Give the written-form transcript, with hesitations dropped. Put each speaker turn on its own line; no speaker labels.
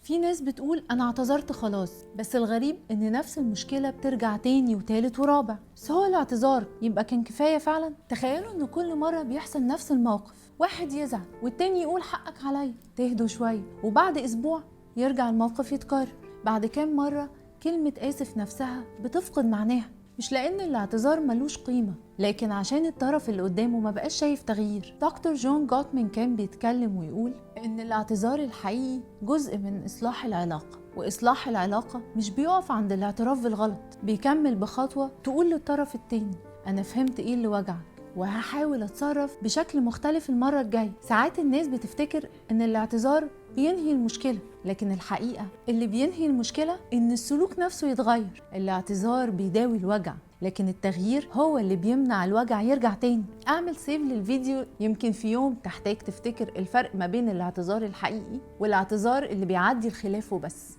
في ناس بتقول أنا اعتذرت خلاص، بس الغريب إن نفس المشكلة بترجع تاني وتالت ورابع. بس هو الاعتذار يبقى كان كفاية فعلا؟ تخيلوا إن كل مرة بيحصل نفس الموقف، واحد يزعل والتاني يقول حقك عليا، تهدوا شوية، وبعد أسبوع يرجع الموقف يتكرر. بعد كام مرة كلمة آسف نفسها بتفقد معناها، مش لأن الاعتذار ملوش قيمة، لكن عشان الطرف اللي قدامه ما بقاش شايف تغيير. دكتور جون جوتمان كان بيتكلم ويقول إن الاعتذار الحقيقي جزء من إصلاح العلاقة، وإصلاح العلاقة مش بيقف عند الاعتراف بالغلط، بيكمل بخطوة تقول للطرف التاني أنا فهمت إيه اللي وجعك وهحاول أتصرف بشكل مختلف المرة الجاية. ساعات الناس بتفتكر إن الاعتذار بينهي المشكلة، لكن الحقيقة اللي بينهي المشكلة إن السلوك نفسه يتغير. الاعتذار بيداوي الوجع، لكن التغيير هو اللي بيمنع الوجع يرجع تاني. اعمل سيف للفيديو، يمكن في يوم تحتاج تفتكر الفرق ما بين الاعتذار الحقيقي والاعتذار اللي بيعدي الخلاف وبس.